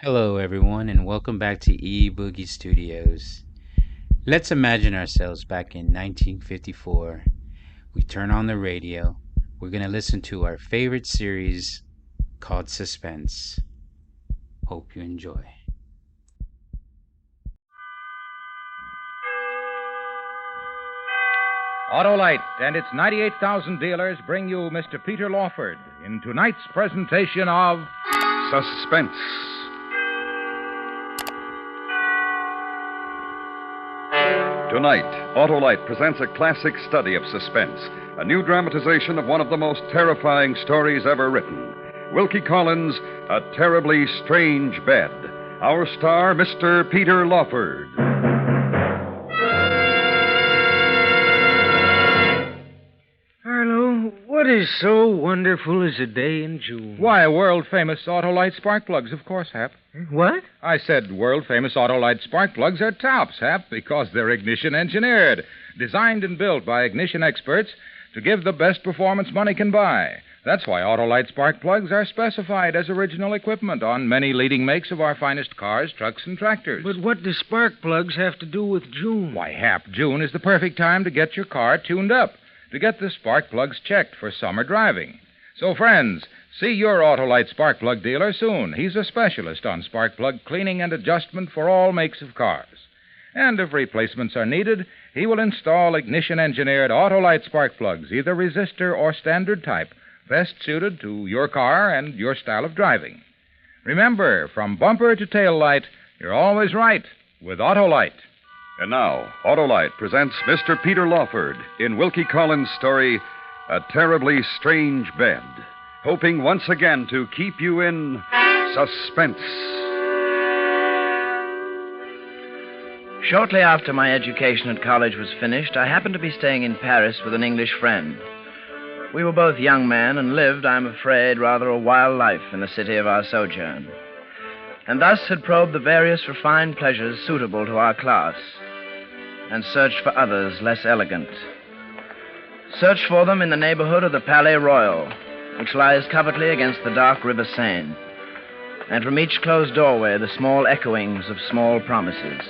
Hello, everyone, and welcome back to Boogie Studios. Let's imagine ourselves back in 1954. We turn on the radio. We're going to listen to our favorite series called Suspense. Hope you enjoy. Autolite and its 98,000 dealers bring you Mr. Peter Lawford in tonight's presentation of Suspense. Tonight, Autolite presents a classic study of suspense, a new dramatization of one of the most terrifying stories ever written. Wilkie Collins' A Terribly Strange Bed. Our star, Mr. Peter Lawford. Harlow, what is so wonderful as a day in June? Why, world-famous Autolite spark plugs, of course, Hap. What? I said world-famous Autolite spark plugs are tops, Hap, because they're ignition-engineered, designed and built by ignition experts to give the best performance money can buy. That's why Autolite spark plugs are specified as original equipment on many leading makes of our finest cars, trucks, and tractors. But what do spark plugs have to do with June? Why, Hap, June is the perfect time to get your car tuned up, to get the spark plugs checked for summer driving. So, friends, see your Autolite spark plug dealer soon. He's a specialist on spark plug cleaning and adjustment for all makes of cars. And if replacements are needed, he will install ignition-engineered Autolite spark plugs, either resistor or standard type, best suited to your car and your style of driving. Remember, from bumper to tail light, you're always right with Autolite. And now, Autolite presents Mr. Peter Lawford in Wilkie Collins' story, A Terribly Strange Bed, hoping once again to keep you in suspense. Shortly after my education at college was finished, I happened to be staying in Paris with an English friend. We were both young men and lived, I'm afraid, rather a wild life in the city of our sojourn, and thus had probed the various refined pleasures suitable to our class, and searched for others less elegant. Searched for them in the neighborhood of the Palais Royal, which lies covertly against the dark River Seine, and from each closed doorway the small echoings of small promises.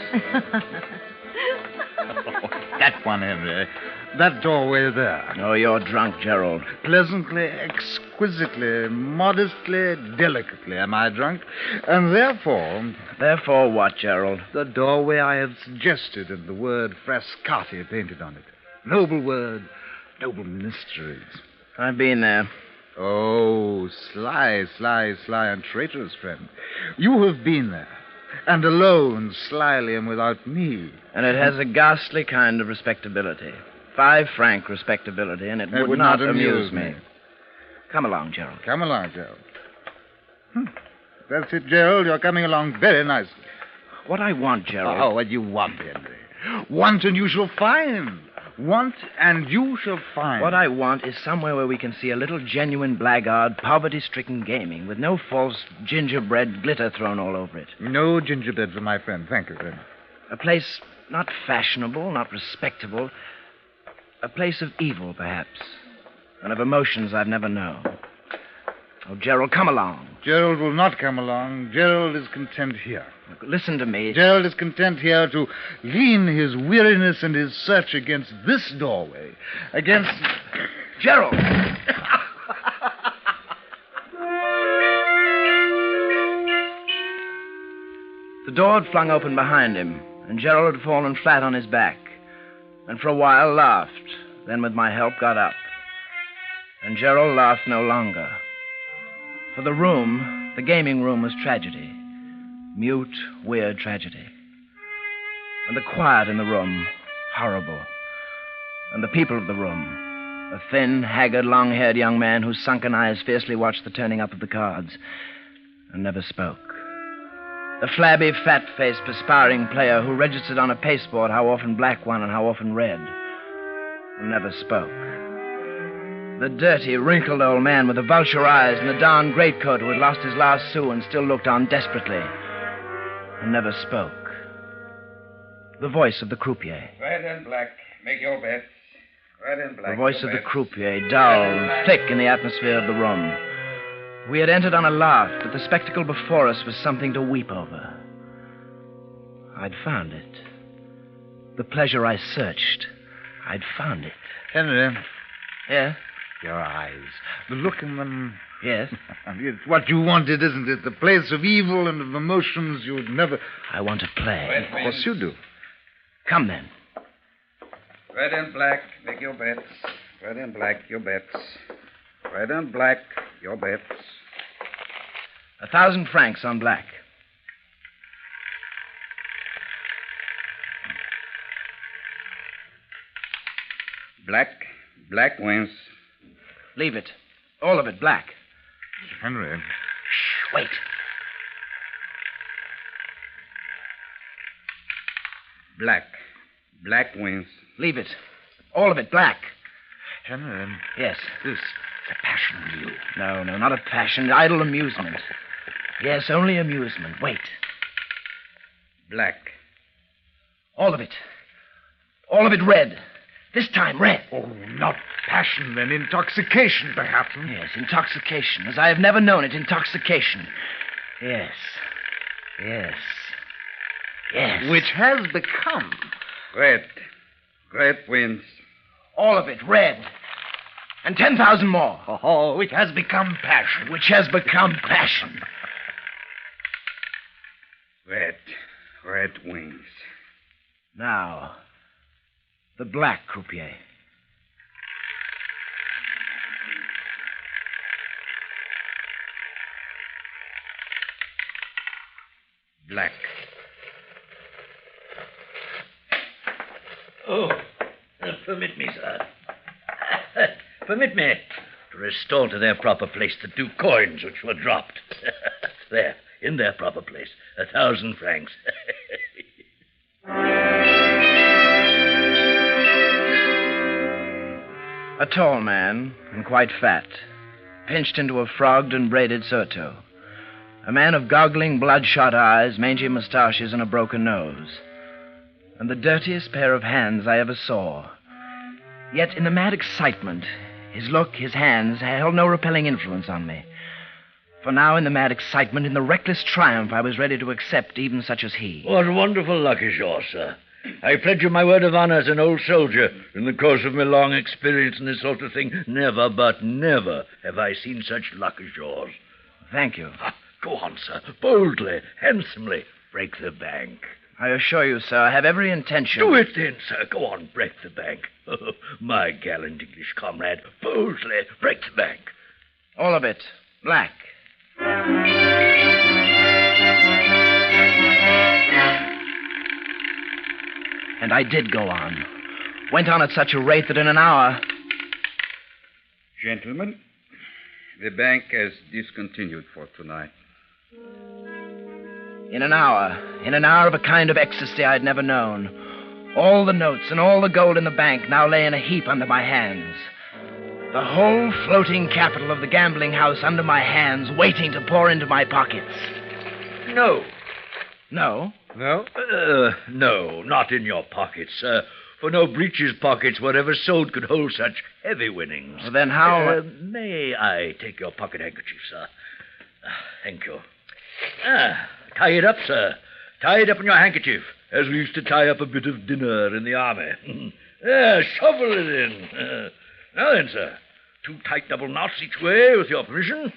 That one, Henry. That doorway there. Oh, you're drunk, Gerald. Pleasantly, exquisitely, modestly, delicately am I drunk. And therefore... Therefore what, Gerald? The doorway I have suggested and the word Frascati painted on it. Noble word, noble mysteries. I've been there. Oh, sly and traitorous friend. You have been there. And alone, slyly and without me. And it has a ghastly kind of respectability. 5 franc respectability, and it would not amuse me. Come along, Gerald. Come along, Gerald. That's it, Gerald. You're coming along very nicely. What I want, Gerald... Oh, what you want, Henry? Want and you shall find. Want and you shall find. What I want is somewhere where we can see a little genuine blackguard, poverty-stricken gaming, with no false gingerbread glitter thrown all over it. No gingerbread for my friend. Thank you, friend. A place not fashionable, not respectable. A place of evil, perhaps, and of emotions I've never known. Oh, Gerald, come along. Gerald will not come along. Gerald is content here. Look, listen to me. Gerald is content here to lean his weariness and his search against this doorway. Against... Gerald! The door had flung open behind him, and Gerald had fallen flat on his back, and for a while laughed, then with my help got up. And Gerald laughed no longer. For the room, the gaming room, was tragedy. Mute, weird tragedy. And the quiet in the room, horrible. And the people of the room, a thin, haggard, long-haired young man whose sunken eyes fiercely watched the turning up of the cards and never spoke. The flabby, fat-faced, perspiring player who registered on a pasteboard how often black won and how often red, and never spoke. The dirty, wrinkled old man with the vulture eyes and the darn greatcoat who had lost his last sou and still looked on desperately, and never spoke. The voice of the croupier. Red and black. Make your bets. Red and black. The voice of the croupier, dull, thick in the atmosphere of the room. We had entered on a laugh, but the spectacle before us was something to weep over. I'd found it. The pleasure I searched. I'd found it. Henry, Yeah? your eyes. The look in them. Yes? It's what you wanted, isn't it? The place of evil and of emotions you'd never. I want to play. Of course you do. Come then. Red and black, make your bets. Red and black, your bets. Red and black, your bets. 1,000 francs on black. Black wins. Leave it. All of it black. Henry. Shh, wait. Black wins. Leave it. All of it black. Henry. Yes. This is a passion deal. No, not a passion. Idle amusement. Yes, only amusement. Wait. Black. All of it. All of it red. This time red. Oh, not passion, then. Intoxication, perhaps. Yes, intoxication. As I have never known it, intoxication. Yes. Which has become. Red wins. All of it red. And 10,000 more. Oh, it has become passion. Which has become passion. Red wins. Now, the black croupier. Black. Oh, permit me, sir. Permit me to restore to their proper place the 2 coins which were dropped. There, in their proper place. 1,000 francs. A tall man, and quite fat, pinched into a frogged and braided surtout. A man of goggling, bloodshot eyes, mangy mustaches, and a broken nose. And the dirtiest pair of hands I ever saw. Yet in the mad excitement, his look, his hands, held no repelling influence on me. For now, in the mad excitement, in the reckless triumph, I was ready to accept even such as he. What wonderful luck is yours, sir. I pledge you my word of honor as an old soldier. In the course of my long experience in this sort of thing, never, but never have I seen such luck as yours. Thank you. Go on, sir. Boldly, handsomely, break the bank. I assure you, sir, I have every intention. Do it then, sir. Go on, break the bank. My gallant English comrade, boldly break the bank. All of it. Black. And I did go on. Went on at such a rate that in an hour... Gentlemen, the bank has discontinued for tonight. In an hour of a kind of ecstasy I'd never known, all the notes and all the gold in the bank now lay in a heap under my hands. The whole floating capital of the gambling house under my hands, waiting to pour into my pockets. No. No? No? No, not in your pockets, sir. For no breeches pockets were ever sewed could hold such heavy winnings. Well, then how... May I take your pocket handkerchief, sir? Thank you. Tie it up, sir. Tie it up in your handkerchief, as we used to tie up a bit of dinner in the army. Shovel it in. Now then, sir. 2 tight double knots each way, with your permission.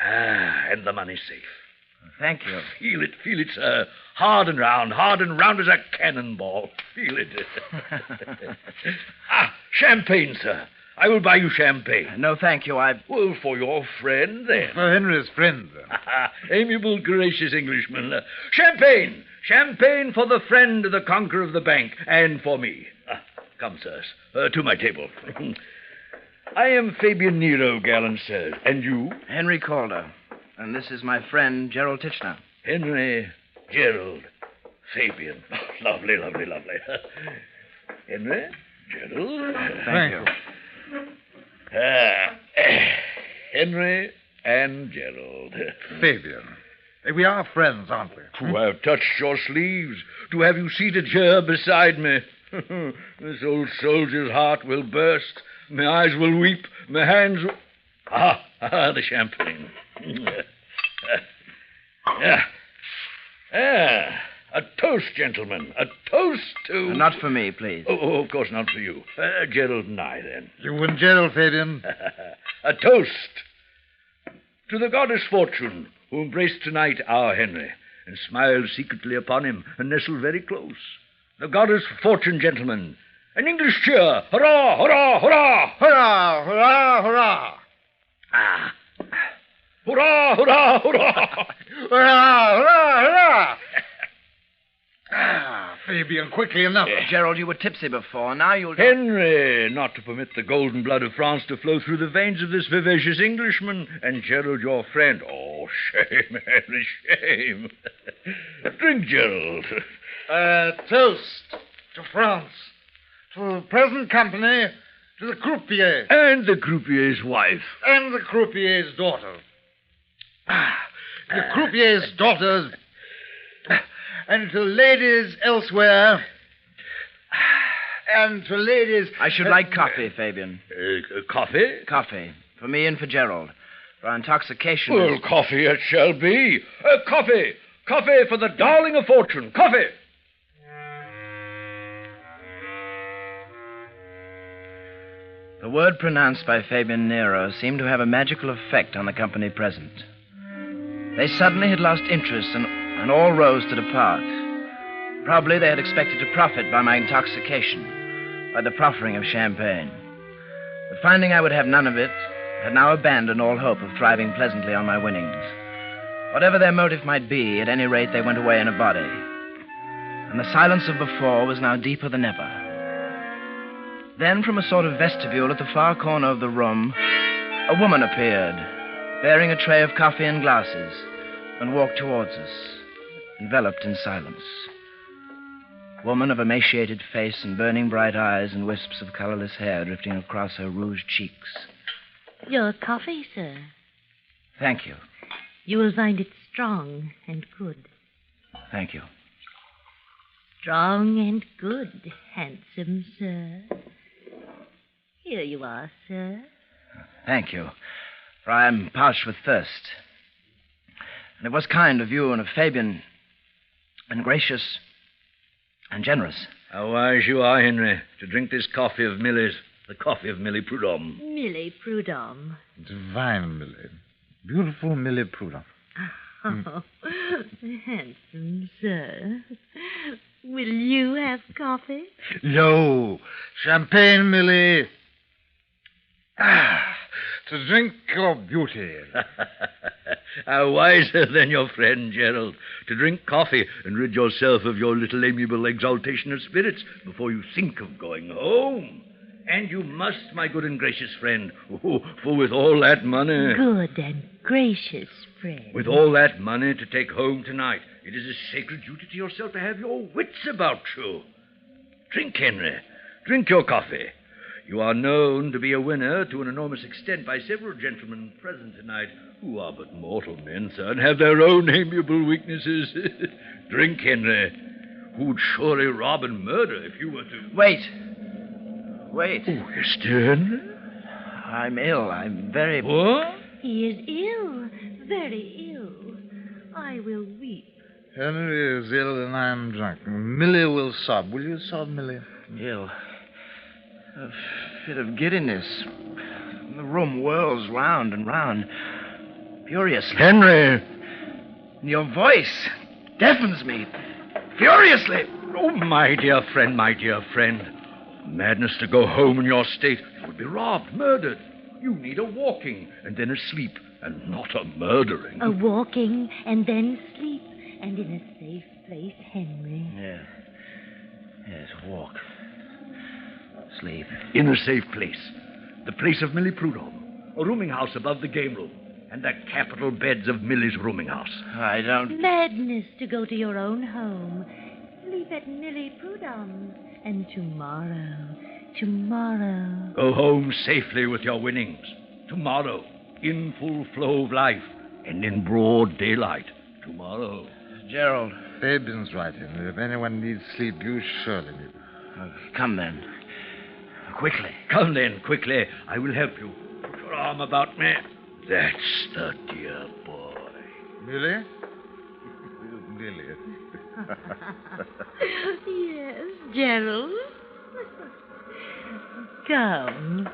And the money's safe. Thank you. Feel it, sir. Hard and round as a cannonball. Feel it. Champagne, sir. I will buy you champagne. No, thank you. Well, for your friend, then. For Henry's friend, then. Amiable, gracious Englishman. Champagne! Champagne for the friend, the conqueror of the bank, and for me. Come, sirs, to my table. I am Fabian Nero, gallant sirs. And you? Henry Calder. And this is my friend, Gerald Titchener. Henry, Gerald, Fabian. Lovely. Henry, Gerald. Thank you. Henry and Gerald. Fabian. We are friends, aren't we? To have touched your sleeves, to have you seated here beside me. This old soldier's heart will burst. My eyes will weep. My hands will... The champagne. A toast, gentlemen. A toast to... Not for me, please. Oh, of course not for you. Gerald and I, then. You and Gerald, Fabian. A toast to the goddess Fortune, who embraced tonight our Henry, and smiled secretly upon him, and nestled very close. The goddess Fortune, gentlemen. An English cheer. Hurrah, hurrah, hurrah! Hurrah, hurrah, hurrah! Ah. Hurrah, hurrah, hurrah! Hurrah, hurrah, hurrah! Fabian, quickly enough. Gerald, you were tipsy before. Now you'll... Henry, not to permit the golden blood of France to flow through the veins of this vivacious Englishman, and Gerald, your friend. Oh, shame, Henry, shame. Drink, Gerald. Toast to France, to the present company, to the croupier. And the croupier's wife. And the croupier's daughter. The croupier's daughters. And to ladies elsewhere. And to ladies... I should like coffee, Fabian. Coffee? Coffee. For me and for Gerald. For our intoxication Well, is... coffee it shall be. Coffee. Coffee for the darling of Fortune. Coffee. The word pronounced by Fabian Nero seemed to have a magical effect on the company present. They suddenly had lost interest and all rose to depart. Probably they had expected to profit by my intoxication, by the proffering of champagne. But finding I would have none of it, had now abandoned all hope of thriving pleasantly on my winnings. Whatever their motive might be, at any rate they went away in a body. And the silence of before was now deeper than ever. Then, from a sort of vestibule at the far corner of the room, a woman appeared, bearing a tray of coffee and glasses, and walked towards us, enveloped in silence. Woman of emaciated face and burning bright eyes and wisps of colorless hair drifting across her rouged cheeks. Your coffee, sir. Thank you. You will find it strong and good. Thank you. Strong and good, handsome sir. Here you are, sir. Thank you, for I am parched with thirst. And it was kind of you and of Fabian, and gracious and generous. How wise you are, Henry, to drink this coffee of Millie's, the coffee of Millie Prudhomme. Millie Prudhomme. Divine Millie. Beautiful Millie Prudhomme. Oh, handsome sir. Will you have coffee? No. Champagne, Millie. To drink your beauty. How wiser than your friend, Gerald, to drink coffee and rid yourself of your little amiable exaltation of spirits before you think of going home. And you must, my good and gracious friend, for with all that money... Good and gracious friend. With all that money to take home tonight, it is a sacred duty to yourself to have your wits about you. Drink, Henry. Drink your coffee. You are known to be a winner to an enormous extent by several gentlemen present tonight who are but mortal men, sir, and have their own amiable weaknesses. Drink, Henry. Who'd surely rob and murder if you were to... Wait. Wait. Oh, you're still Henry? I'm ill. I'm very... What? He is ill, very ill. I will weep. Henry is ill and I am drunk. Millie will sob. Will you sob, Millie? Ill. A fit of giddiness. The room whirls round and round, furiously. Henry! Your voice deafens me, furiously. Oh, my dear friend, my dear friend. Madness to go home in your state. You would be robbed, murdered. You need a walking and then a sleep, and not a murdering. A walking and then sleep, and in a safe place, Henry. Yes, walk. Sleep. In a safe place. The place of Millie Prudhomme. A rooming house above the game room. And the capital beds of Millie's rooming house. I don't... Madness to go to your own home. Sleep at Millie Prudhomme's. And tomorrow... Go home safely with your winnings. Tomorrow, in full flow of life. And in broad daylight. Tomorrow. Gerald. Fabian's right, Henry. If anyone needs sleep, you surely need. Come then. Quickly. Come then, quickly. I will help you. Put your arm about me. That's the dear boy. Millie? Millie. Yes, Gerald. Come.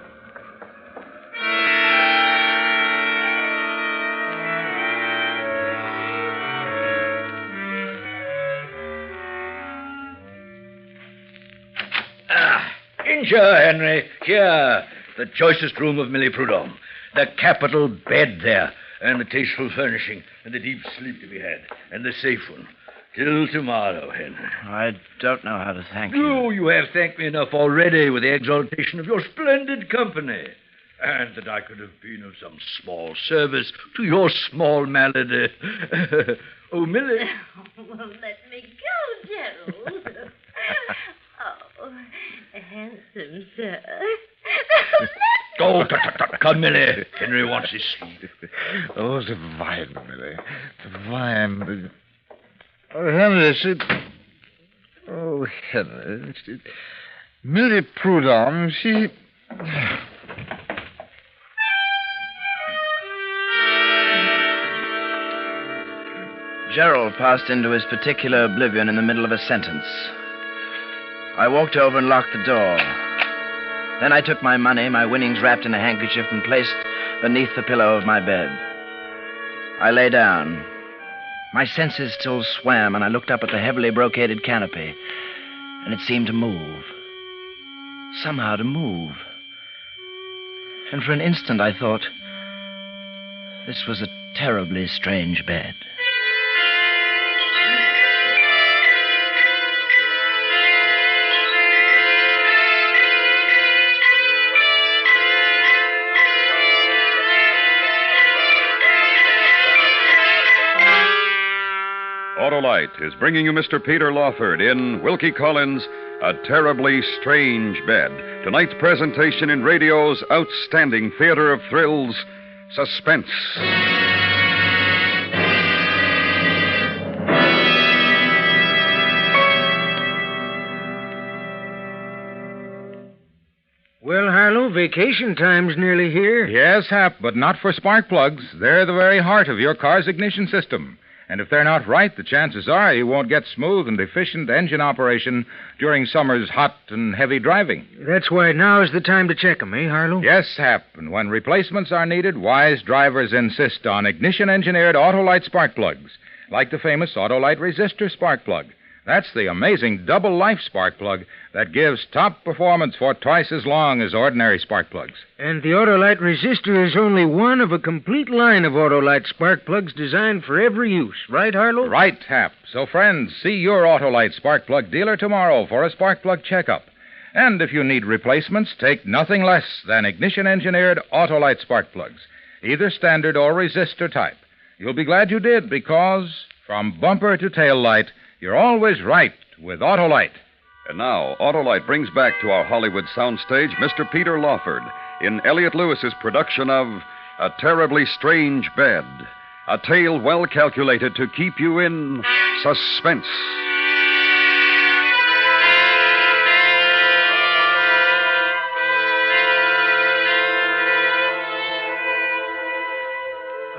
Here, Henry. Here. The choicest room of Millie Prudhomme. The capital bed there. And the tasteful furnishing. And the deep sleep to be had. And the safe one. Till tomorrow, Henry. I don't know how to thank you. Oh, you have thanked me enough already with the exaltation of your splendid company. And that I could have been of some small service to your small malady. Oh, Millie. Well, let me go, Gerald. Oh, handsome, sir. Oh, come, Millie. Henry wants his sleep. Oh, the wine, Millie. The wine. Oh, Henry, Henry. Millie Prudhomme, she... Gerald passed into his particular oblivion in the middle of a sentence. I walked over and locked the door. Then I took my money, my winnings wrapped in a handkerchief, and placed beneath the pillow of my bed. I lay down. My senses still swam, and I looked up at the heavily brocaded canopy, and it seemed to move. Somehow to move. And for an instant I thought, this was a terribly strange bed. Autolite is bringing you Mr. Peter Lawford in Wilkie Collins' A Terribly Strange Bed. Tonight's presentation in radio's outstanding theater of thrills, Suspense. Well, Harlow, vacation time's nearly here. Yes, Hap, but not for spark plugs. They're the very heart of your car's ignition system. And if they're not right, the chances are you won't get smooth and efficient engine operation during summer's hot and heavy driving. That's why now's the time to check 'em, eh, Harlow? Yes, Hap, and when replacements are needed, wise drivers insist on ignition-engineered Autolite spark plugs, like the famous Autolite resistor spark plug. That's the amazing double-life spark plug that gives top performance for twice as long as ordinary spark plugs. And the Autolite resistor is only one of a complete line of Autolite spark plugs designed for every use. Right, Harlow? Right, Hap. So, friends, see your Autolite spark plug dealer tomorrow for a spark plug checkup. And if you need replacements, take nothing less than ignition-engineered Autolite spark plugs, either standard or resistor type. You'll be glad you did, because from bumper to tail light, you're always right with Autolite. And now, Autolite brings back to our Hollywood soundstage Mr. Peter Lawford in Elliot Lewis's production of A Terribly Strange Bed, a tale well calculated to keep you in suspense.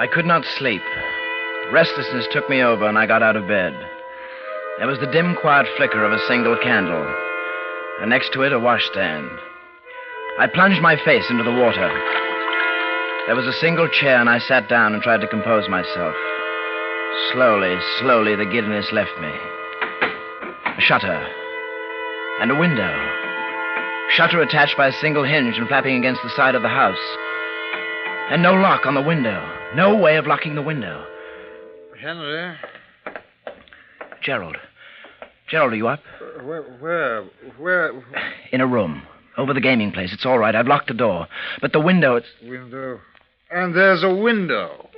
I could not sleep. Restlessness took me over, and I got out of bed. There was the dim, quiet flicker of a single candle, and next to it, a washstand. I plunged my face into the water. There was a single chair, and I sat down and tried to compose myself. Slowly, the giddiness left me. A shutter. And a window. Shutter attached by a single hinge and flapping against the side of the house. And no lock on the window. No way of locking the window. Henry? Gerald, are you up? Where? In a room. Over the gaming place. It's all right. I've locked the door. But the window, it's... Window. And there's a window.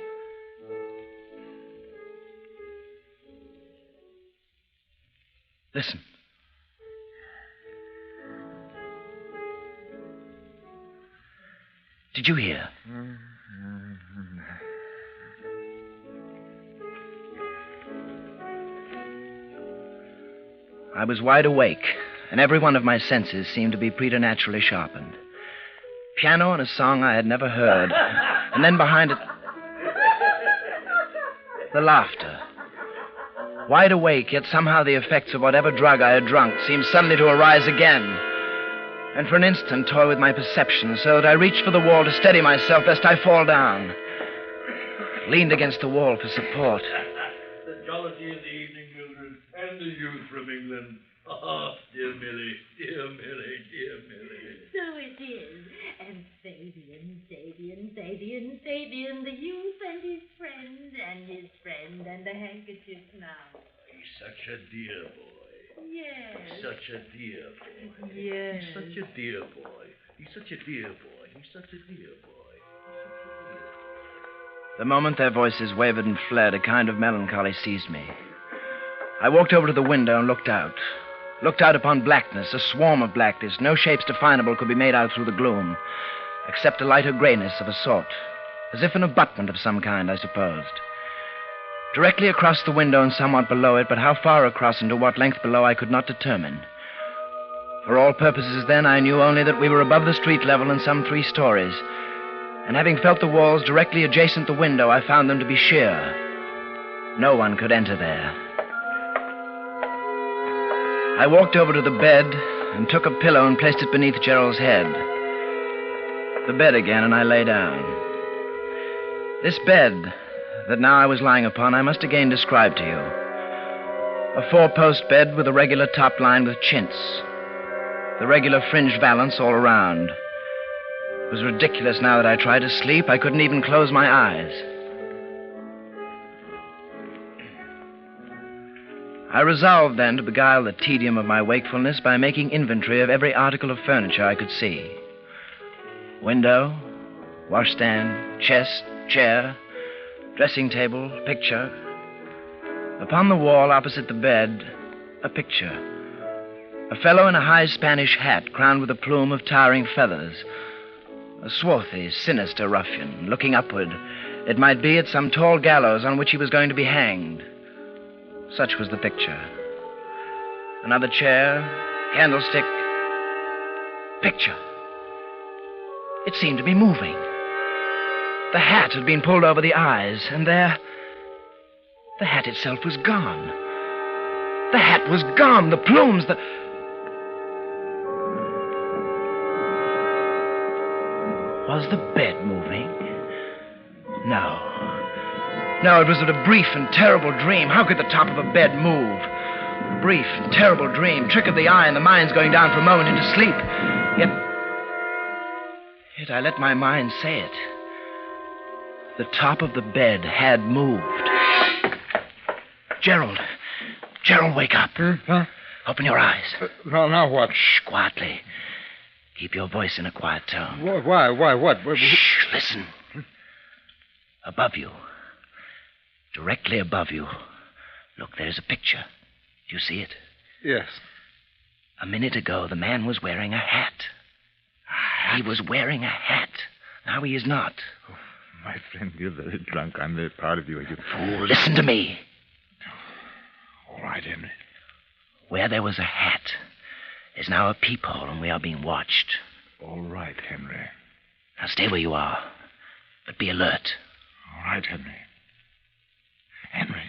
Listen. Did you hear? I was wide awake, and every one of my senses seemed to be preternaturally sharpened. Piano and a song I had never heard. And then behind it, the laughter. Wide awake, yet somehow the effects of whatever drug I had drunk seemed suddenly to arise again, and for an instant toy with my perception, so that I reached for the wall to steady myself lest I fall down. Leaned against the wall for support. The jollity of the evening, Mildred, and the youth from England. Oh, dear Millie, dear Millie, dear Millie. So it is. And Fabian, the youth and his friend, and the handkerchief now. He's such a dear boy. Yes. Such a dear boy. Yes. He's such a dear boy. He's such a dear boy. He's such a dear boy. The moment their voices wavered and fled, a kind of melancholy seized me. I walked over to the window and looked out. Looked out upon blackness, a swarm of blackness. No shapes definable could be made out through the gloom, except a lighter grayness of a sort, as if an abutment of some kind, I supposed. Directly across the window and somewhat below it, but how far across and to what length below I could not determine. For all purposes then, I knew only that we were above the street level in some 3 stories, and having felt the walls directly adjacent the window, I found them to be sheer. No one could enter there. I walked over to the bed and took a pillow and placed it beneath Gerald's head. The bed again, and I lay down. This bed that now I was lying upon, I must again describe to you. A 4-post bed with a regular top lined with chintz. The regular fringed valance all around. It was ridiculous now that I tried to sleep. I couldn't even close my eyes. I resolved then to beguile the tedium of my wakefulness by making inventory of every article of furniture I could see. Window, washstand, chest, chair, dressing table, picture. Upon the wall opposite the bed, a picture. A fellow in a high Spanish hat crowned with a plume of towering feathers. A swarthy, sinister ruffian, looking upward, it might be, at some tall gallows on which he was going to be hanged. Such was the picture. Another chair, candlestick, picture. It seemed to be moving. The hat had been pulled over the eyes, and there, the hat itself was gone. The hat was gone, the plumes, Was the bed moving? No. No, it was but a brief and terrible dream. How could the top of a bed move? A brief and terrible dream, trick of the eye, and the mind's going down for a moment into sleep. Yet I let my mind say it. The top of the bed had moved. Gerald, wake up. Huh? Open your eyes. Now what? Shh, quietly. Keep your voice in a quiet tone. Why? What? Shh, listen. Above you. Directly above you. Look, there's a picture. Do you see it? Yes. A minute ago, the man was wearing a hat. He was wearing a hat. Now he is not. Oh, my friend, you're very drunk. I'm very proud of you. Fool, listen to me. All right, Henry. Where there was a hat is now a peephole, and we are being watched. All right, Henry. Now stay where you are, but be alert. All right, Henry. Henry.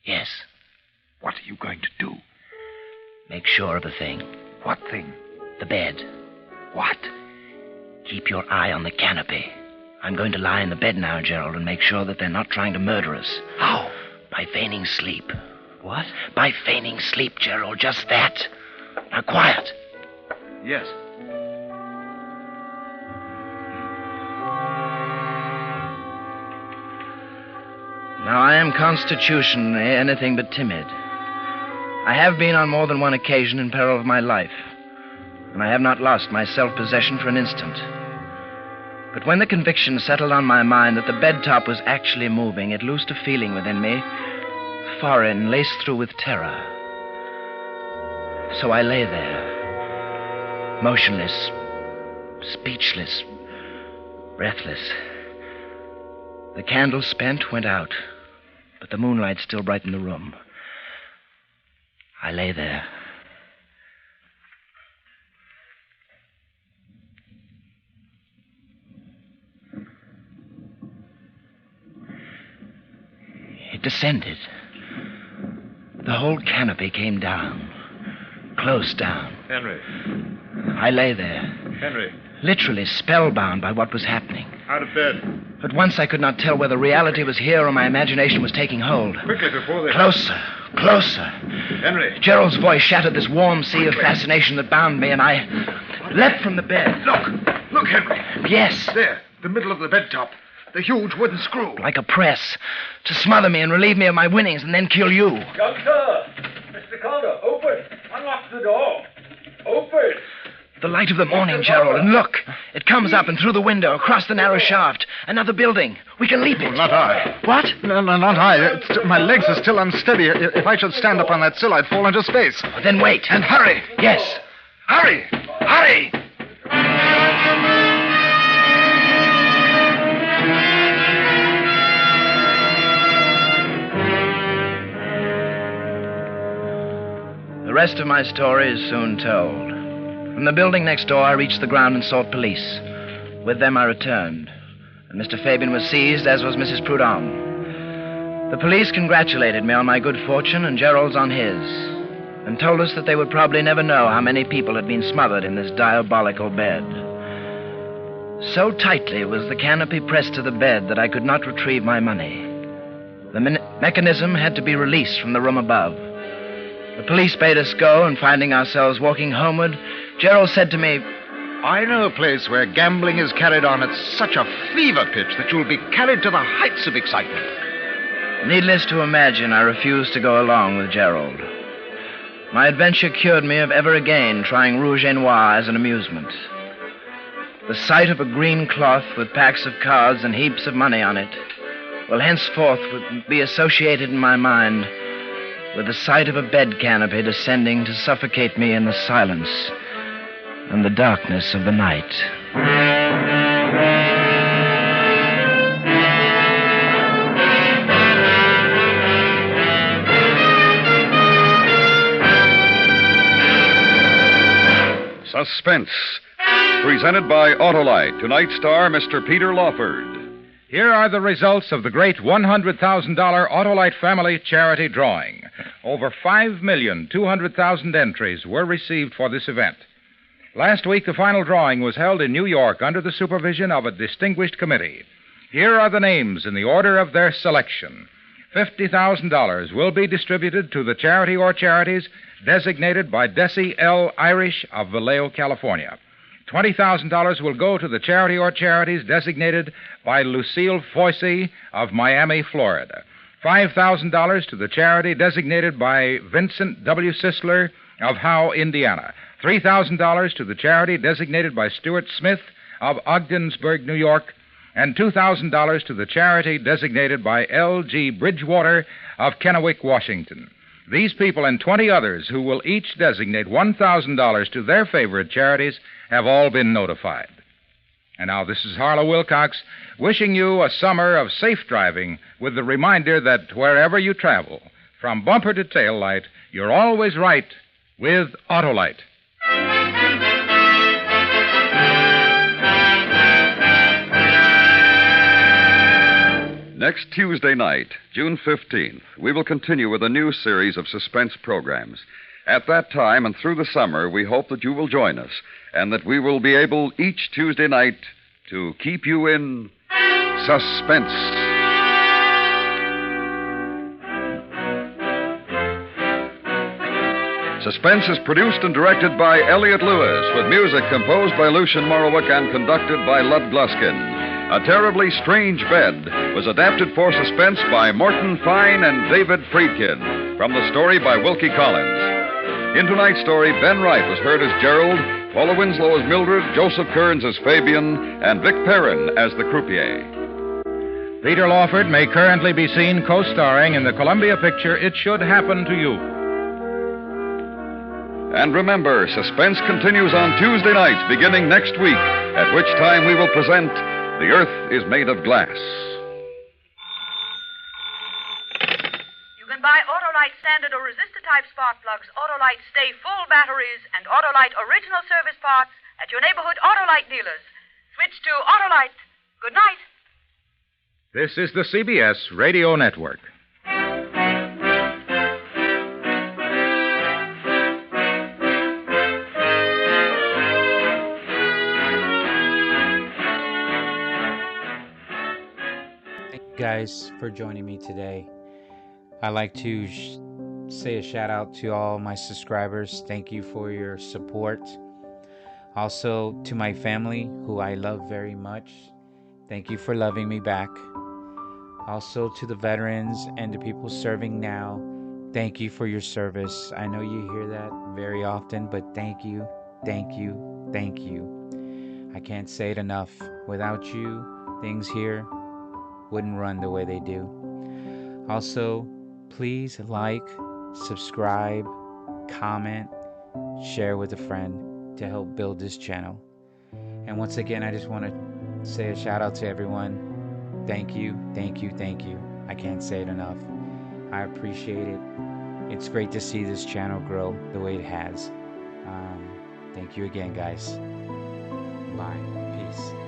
Yes? What are you going to do? Make sure of a thing. What thing? The bed. What? Keep your eye on the canopy. I'm going to lie in the bed now, Gerald, and make sure that they're not trying to murder us. How? By feigning sleep. What? By feigning sleep, Gerald, just that. Now, quiet. Yes. Now, I am constitutionally anything but timid. I have been on more than one occasion in peril of my life, and I have not lost my self-possession for an instant. But when the conviction settled on my mind that the bed top was actually moving, it loosed a feeling within me, foreign, laced through with terror. So I lay there, motionless, speechless, breathless. The candle spent went out, but the moonlight still brightened the room. I lay there. descended. The whole canopy came down, close down. Henry. I lay there, Henry. literally spellbound by what was happening. Out of bed. At once I could not tell whether reality was here or my imagination was taking hold. Quickly, before they... Closer, closer. Henry. Gerald's voice shattered this warm sea of fascination that bound me, and I leapt from the bed. Look, Henry. Yes. There, the middle of the bed top. The huge wooden screw. Like a press, to smother me and relieve me of my winnings and then kill you. Young sir! Mr. Calder, open! Unlock the door! Open! The light of the morning, Gerald, and look. It comes up and through the window, across the narrow shaft. Another building. We can leap it. Not I. What? No, not I. My legs are still unsteady. If I should stand up on that sill, I'd fall into space. Then wait. And hurry. Yes. Hurry! Hurry! The rest of my story is soon told. From the building next door, I reached the ground and sought police. With them, I returned, and Mr. Fabian was seized, as was Mrs. Prudhomme. The police congratulated me on my good fortune and Gerald's on his, and told us that they would probably never know how many people had been smothered in this diabolical bed. So tightly was the canopy pressed to the bed that I could not retrieve my money. The mechanism had to be released from the room above. The police bade us go, and finding ourselves walking homeward, Gerald said to me, I know a place where gambling is carried on at such a fever pitch that you'll be carried to the heights of excitement. Needless to imagine, I refused to go along with Gerald. My adventure cured me of ever again trying rouge et noir as an amusement. The sight of a green cloth with packs of cards and heaps of money on it will henceforth be associated in my mind with the sight of a bed canopy descending to suffocate me in the silence and the darkness of the night. Suspense, presented by Autolite. Tonight's star, Mr. Peter Lawford. Here are the results of the great $100,000 Autolite Family Charity Drawing. Over 5,200,000 entries were received for this event. Last week, the final drawing was held in New York under the supervision of a distinguished committee. Here are the names in the order of their selection. $50,000 will be distributed to the charity or charities designated by Desi L. Irish of Vallejo, California. $20,000 will go to the charity or charities designated by Lucille Foisey of Miami, Florida. $5,000 to the charity designated by Vincent W. Sisler of Howe, Indiana. $3,000 to the charity designated by Stuart Smith of Ogdensburg, New York. And $2,000 to the charity designated by L.G. Bridgewater of Kennewick, Washington. These people and 20 others who will each designate $1,000 to their favorite charities have all been notified. And now this is Harlow Wilcox wishing you a summer of safe driving with the reminder that wherever you travel, from bumper to tail light, you're always right with Autolite. Next Tuesday night, June 15th, we will continue with a new series of suspense programs. At that time and through the summer, we hope that you will join us and that we will be able each Tuesday night to keep you in suspense. Suspense is produced and directed by Elliot Lewis, with music composed by Lucien Morawick and conducted by Lud Gluskin. A Terribly Strange Bed was adapted for Suspense by Morton Fine and David Friedkin, from the story by Wilkie Collins. In tonight's story, Ben Wright was heard as Gerald, Paula Winslow as Mildred, Joseph Kearns as Fabian, and Vic Perrin as the croupier. Peter Lawford may currently be seen co-starring in the Columbia picture It Should Happen to You. And remember, Suspense continues on Tuesday nights beginning next week, at which time we will present The Earth is Made of Glass. You can buy Autolite standard or resistor-type spark plugs, Autolite Stay Full batteries, and Autolite original service parts at your neighborhood Autolite dealers. Switch to Autolite. Good night. This is the CBS Radio Network. guys for joining me today. I'd like to say a shout out to all my subscribers. Thank you for your support. Also to my family, who I love very much. Thank you for loving me back. Also to the veterans and the people serving now. Thank you for your service. I know you hear that very often, but thank you, thank you, thank you. I can't say it enough. Without you, things here wouldn't run the way they do. Also, please like, subscribe, comment, share with a friend to help build this channel. And once again, I just want to say a shout out to everyone. Thank you, thank you, thank you. I can't say it enough. I appreciate it. It's great to see this channel grow the way it has. Thank you again, guys. Bye. Peace.